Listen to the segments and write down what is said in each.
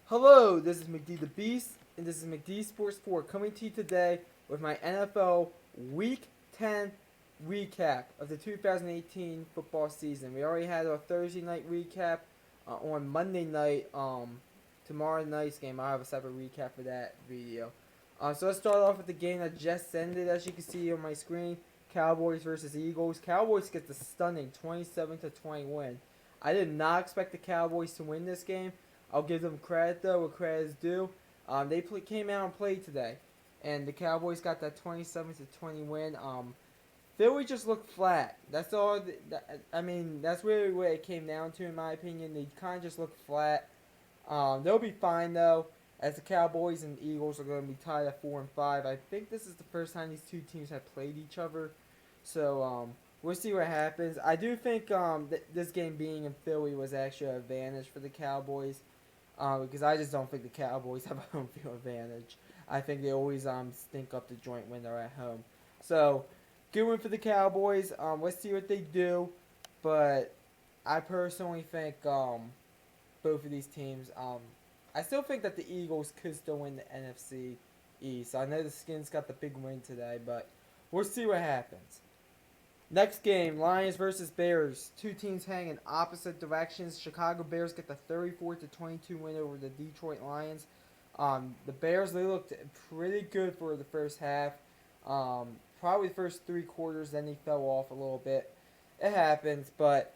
Hello, this is McD the Beast, and this is McD Sports 4 coming to you today with my NFL Week 10 recap of the 2018 football season. We already had our Thursday night recap on Monday night. Tomorrow night's game, I'll have a separate recap for that video. So let's start off with the game that just ended, as you can see on my screen. Cowboys versus Eagles. Cowboys get the stunning 27-20 win. I did not expect the Cowboys to win this game. I'll give them credit though, where credit is due. They came out and played today, and the Cowboys got that 27-20 win. Philly just looked flat. That's all. That's really what it came down to, in my opinion. They kind of just looked flat. They'll be fine though, as the Cowboys and Eagles are going to be tied at 4-5. I think this is the first time these two teams have played each other, so we'll see what happens. I do think this game being in Philly was actually an advantage for the Cowboys. Because I just don't think the Cowboys have a home field advantage. I think they always stink up the joint when they're at home. So, good win for the Cowboys. Let's see what they do. But I personally think both of these teams. I still think that the Eagles could still win the NFC East. I know the Skins got the big win today, but we'll see what happens. Next game, Lions versus Bears. Two teams heading in opposite directions. Chicago Bears get the 34-22 win over the Detroit Lions. The Bears, they looked pretty good for the first half. Probably the first three quarters, then they fell off a little bit. It happens, but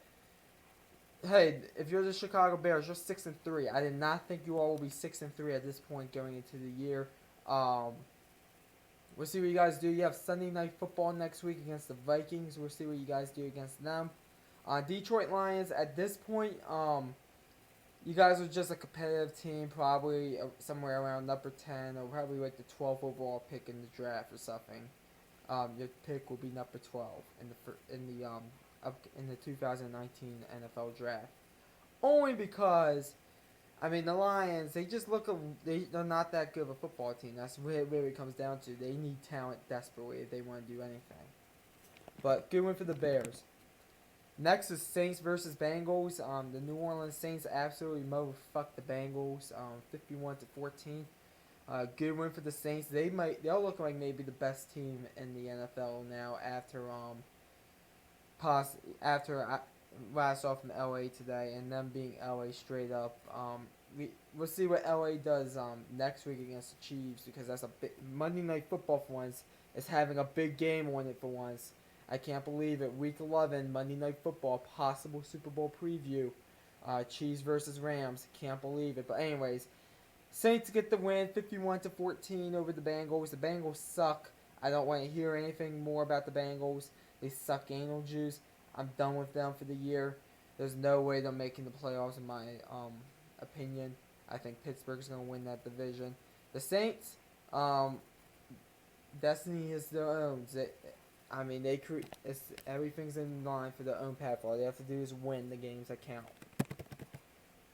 hey, if you're the Chicago Bears, you're 6-3. I did not think you all will be 6-3 at this point going into the year. We'll see what you guys do. You have Sunday Night Football next week against the Vikings. We'll see what you guys do against them. Detroit Lions, at this point, you guys are just a competitive team, probably somewhere around number 10 or probably like the 12th overall pick in the draft or something. Your pick will be number 12 in the 2019 NFL draft. Only because the Lions, they're not that good of a football team. That's what it really comes down to. They need talent desperately if they want to do anything. But good win for the Bears. Next is Saints versus Bengals. The New Orleans Saints absolutely motherfucked the Bengals, 51-14. Good win for the Saints. They'll look like maybe the best team in the NFL now after last off from LA today, and them being LA straight up. We'll see what LA does next week against the Chiefs, because that's a big Monday Night Football for once is having a big game on it for once. I can't believe it. Week 11, Monday Night Football, possible Super Bowl preview. Chiefs versus Rams. Can't believe it. But anyways, Saints get the win, 51-14 over the Bengals. The Bengals suck. I don't want to hear anything more about the Bengals. They suck anal juice. I'm done with them for the year. There's no way they're making the playoffs in my opinion. I think Pittsburgh's going to win that division. The Saints, destiny is their own. Everything's in line for their own path. All they have to do is win the games that count.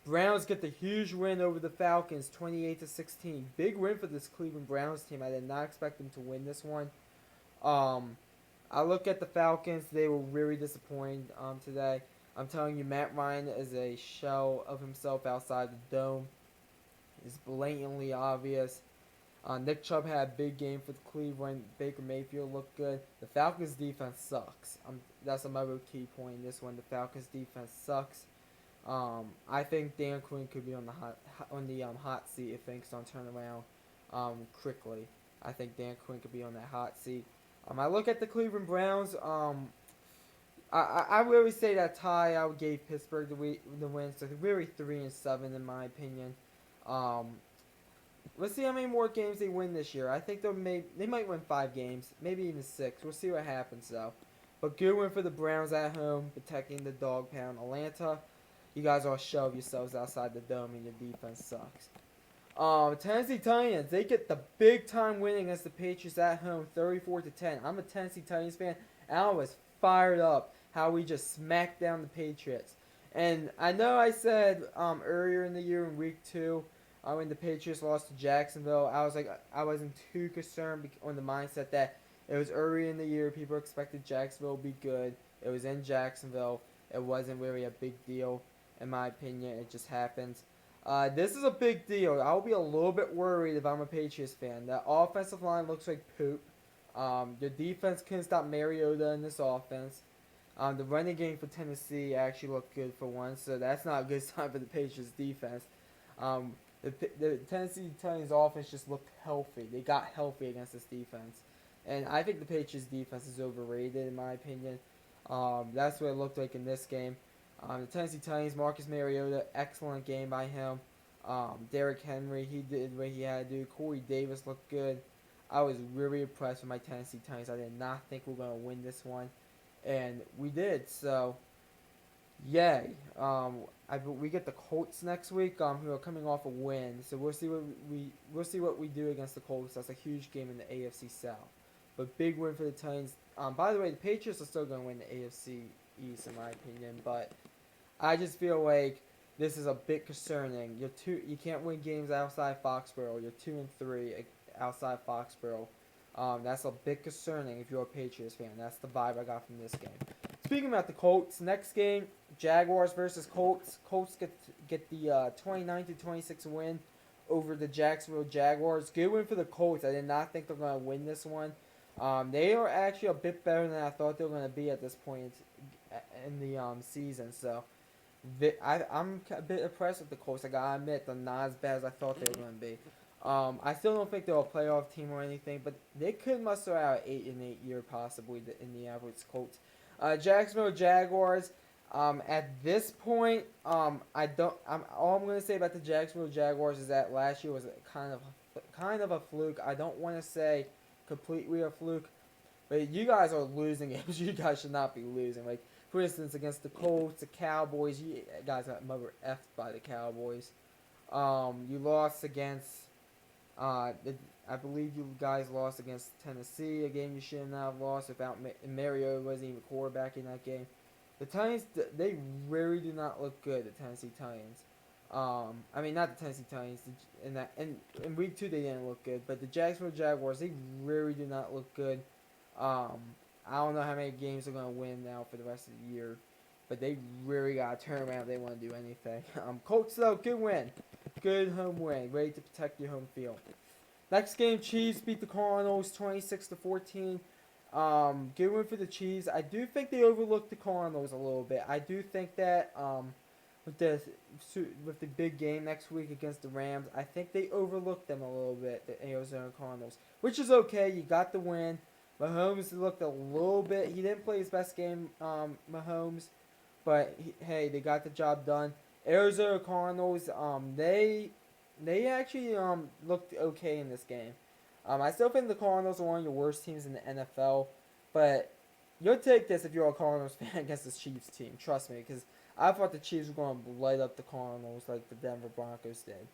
Browns get the huge win over the Falcons, 28-16. Big win for this Cleveland Browns team. I did not expect them to win this one. I look at the Falcons. They were really disappointed today. I'm telling you, Matt Ryan is a shell of himself outside the dome. It's blatantly obvious. Nick Chubb had a big game for the Cleveland. Baker Mayfield looked good. The Falcons' defense sucks. That's another key point in this one. The Falcons' defense sucks. I think Dan Quinn could be on the hot seat if things don't turn around quickly. I think Dan Quinn could be on that hot seat. I look at the Cleveland Browns. I really say that tie. I would give Pittsburgh the win. So really 3-7 in my opinion. Let's see how many more games they win this year. I think they might win 5 games, maybe even 6. We'll see what happens though. But good win for the Browns at home, protecting the dog pound. Atlanta, you guys all shove yourselves outside the dome and your defense sucks. Tennessee Titans, they get the big time win against the Patriots at home, 34-10. I'm a Tennessee Titans fan, and I was fired up how we just smacked down the Patriots. And I know I said earlier in the year in week 2, when the Patriots lost to Jacksonville, I wasn't too concerned on the mindset that it was early in the year. People expected Jacksonville to be good. It was in Jacksonville. It wasn't really a big deal, in my opinion. It just happens. This is a big deal. I'll be a little bit worried if I'm a Patriots fan. That offensive line looks like poop. The defense couldn't stop Mariota in this offense. The running game for Tennessee actually looked good for once, so that's not a good sign for the Patriots defense. Um, the Tennessee Titans offense just looked healthy. They got healthy against this defense. And I think the Patriots defense is overrated in my opinion. That's what it looked like in this game. The Tennessee Titans, Marcus Mariota, excellent game by him. Derrick Henry, he did what he had to do. Corey Davis looked good. I was really impressed with my Tennessee Titans. I did not think we were going to win this one. And we did, so yay. We get the Colts next week, who are coming off a win. So we'll see what we do against the Colts. That's a huge game in the AFC South. But big win for the Titans. By the way, the Patriots are still going to win the AFC East in my opinion, but I just feel like this is a bit concerning. You can't win games outside Foxborough. You're 2-3 outside Foxborough. That's a bit concerning if you're a Patriots fan. That's the vibe I got from this game. Speaking about the Colts, next game, Jaguars versus Colts. Colts get the 29-26 win over the Jacksonville Jaguars. Good win for the Colts. I did not think they're going to win this one. They are actually a bit better than I thought they were going to be at this point in the season. So I'm a bit impressed with the Colts. I gotta admit, they're not as bad as I thought they were going to be. I still don't think they're a playoff team or anything, but they could muster out 8-8 year possibly in the average Colts. Jacksonville Jaguars. At this point, all I'm going to say about the Jacksonville Jaguars is that last year was kind of a fluke. I don't want to say completely a fluke, but you guys are losing games. You guys should not be losing. Like, for instance, against the Colts, the Cowboys, you guys got mother effed by the Cowboys. You lost against, I believe you guys lost against Tennessee, a game you should not have lost without Mario wasn't even quarterback in that game. The Titans, they really do not look good, the Tennessee Titans. I mean, not the Tennessee Titans. In week 2 they didn't look good, but the Jacksonville Jaguars, they really do not look good. I don't know how many games they're gonna win now for the rest of the year, but they really gotta turn around if they want to do anything. Colts though, good win, good home win, ready to protect your home field. Next game, Chiefs beat the Cardinals 26-14. Good win for the Chiefs. I do think they overlooked the Cardinals a little bit. I do think that with the big game next week against the Rams, I think they overlooked them a little bit, the Arizona Cardinals, which is okay. You got the win. Mahomes looked a little bit. He didn't play his best game, Mahomes, but hey, they got the job done. Arizona Cardinals, they actually looked okay in this game. I still think the Cardinals are one of your worst teams in the NFL, but you'll take this if you're a Cardinals fan against this Chiefs team. Trust me, because I thought the Chiefs were going to light up the Cardinals like the Denver Broncos did.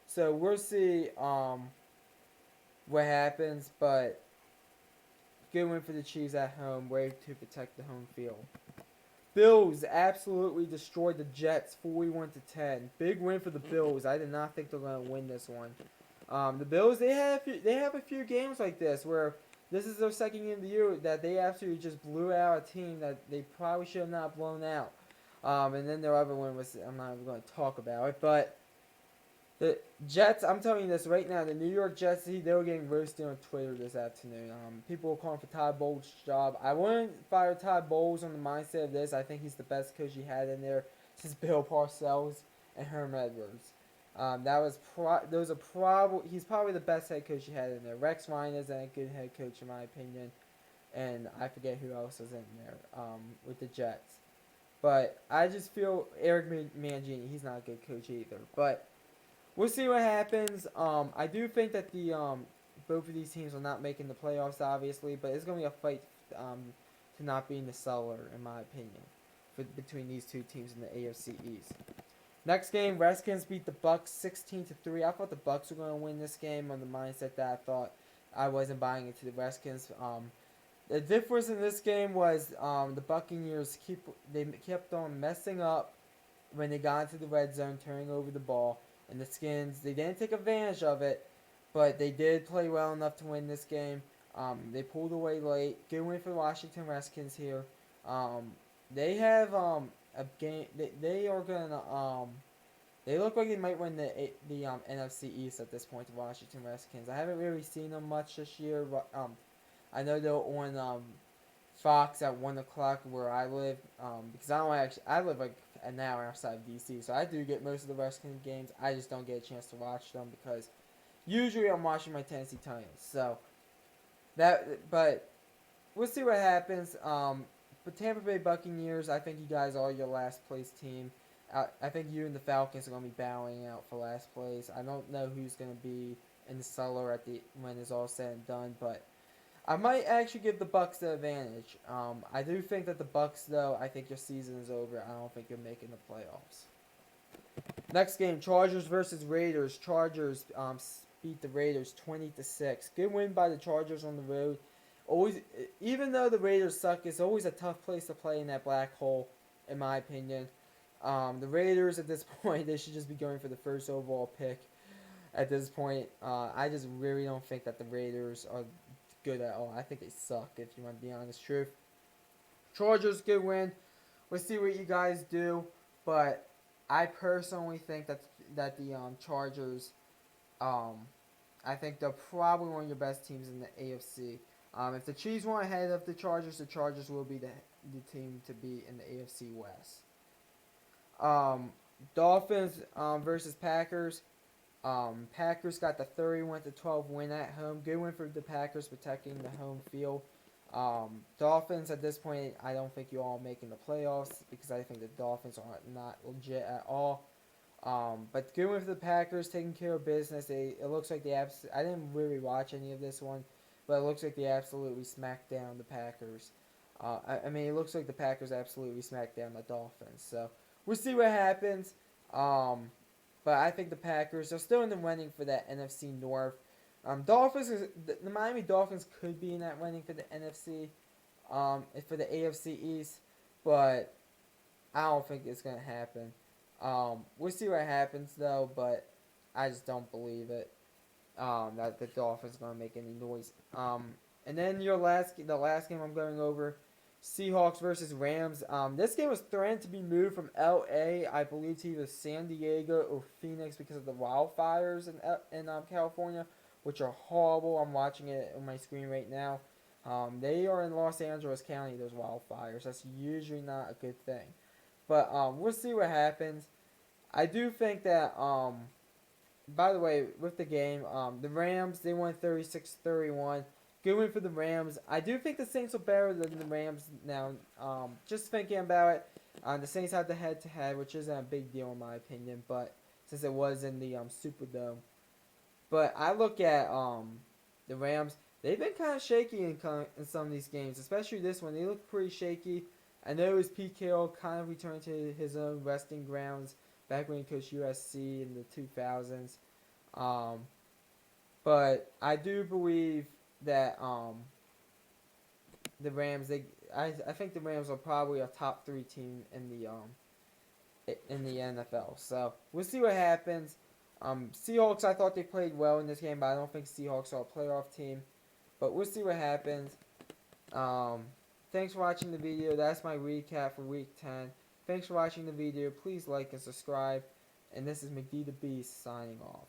So we'll see what happens, but good win for the Chiefs at home, way to protect the home field. Bills absolutely destroyed the Jets 41-10. Big win for the Bills. I did not think they were going to win this one. The Bills, they have a few games like this where this is their second game of the year that they absolutely just blew out a team that they probably should have not blown out. And then their other one was, I'm not even going to talk about it, but the Jets, I'm telling you this right now, the New York Jets, they were getting roasted on Twitter this afternoon. People were calling for Todd Bowles' job. I wouldn't fire Todd Bowles on the mindset of this. I think he's the best coach he had in there since Bill Parcells and Herm Edwards. He's probably the best head coach he had in there. Rex Ryan isn't a good head coach in my opinion, and I forget who else is in there with the Jets. But I just feel Eric Mangini, he's not a good coach either. But we'll see what happens. I do think that the both of these teams are not making the playoffs, obviously, but it's going to be a fight to not be in the cellar, in my opinion, between these two teams in the AFC East. Next game, Redskins beat the Bucks 16-3. I thought the Bucks were going to win this game on the mindset that I thought I wasn't buying into the Redskins. The difference in this game was the Buccaneers kept on messing up when they got into the red zone, turning over the ball. And the Skins, they didn't take advantage of it, but they did play well enough to win this game. They pulled away late. Good win for the Washington Redskins here. They have a game. They are gonna They look like they might win the NFC East at this point. The Washington Redskins. I haven't really seen them much this year. But, I know they're on Fox at 1 o'clock where I live. Because I live like an hour outside of DC, so I do get most of the Redskins games. I just don't get a chance to watch them because usually I'm watching my Tennessee Titans. So but we'll see what happens. But Tampa Bay Buccaneers, I think you guys are your last place team. I think you and the Falcons are going to be battling out for last place. I don't know who's going to be in the cellar when it's all said and done, but I might actually give the Bucks the advantage. I do think that the Bucks, though, I think your season is over. I don't think you're making the playoffs. Next game, Chargers versus Raiders. Chargers beat the Raiders 20-6. Good win by the Chargers on the road. Always, even though the Raiders suck, it's always a tough place to play in that black hole, in my opinion. The Raiders at this point, they should just be going for the first overall pick. At this point, I just really don't think that the Raiders are good at all. I think they suck, if you want to be honest. Truth. Chargers, good win. We'll see what you guys do, but I personally think that the Chargers, I think they're probably one of your best teams in the AFC. If the Chiefs want ahead of the Chargers will be the team to beat in the AFC West. Dolphins versus Packers. Packers got the 31-12 win at home. Good win for the Packers, protecting the home field. Dolphins at this point, I don't think you all making the playoffs because I think the Dolphins are not legit at all. But good win for the Packers, taking care of business. It looks like I didn't really watch any of this one, but it looks like they absolutely smacked down the Packers. I mean, it looks like the Packers absolutely smacked down the Dolphins. So we'll see what happens. But I think the Packers are still in the running for that NFC North. The Miami Dolphins could be in that running for the NFC, for the AFC East, but I don't think it's gonna happen. We'll see what happens though, but I just don't believe it. That the Dolphins are gonna make any noise. And then the last game I'm going over, Seahawks versus Rams. This game was threatened to be moved from LA, I believe, to either San Diego or Phoenix because of the wildfires in California, which are horrible. I'm watching it on my screen right now. They are in Los Angeles County, those wildfires. That's usually not a good thing. But we'll see what happens. I do think that, by the way, with the game, the Rams, they won 36-31. Good win for the Rams. I do think the Saints are better than the Rams now. Just thinking about it, the Saints had the head-to-head, which isn't a big deal in my opinion, but since it was in the Superdome. But I look at the Rams. They've been kind of shaky in some of these games, especially this one. They look pretty shaky. I know it was Pete Carroll kind of returned to his own resting grounds back when he coached USC in the 2000s. But I do believe that the Rams, I think the Rams are probably a top 3 team in the NFL. So we'll see what happens. Seahawks, I thought they played well in this game, but I don't think Seahawks are a playoff team. But we'll see what happens. Thanks for watching the video. That's my recap for Week 10. Thanks for watching the video. Please like and subscribe. And this is McD the Beast signing off.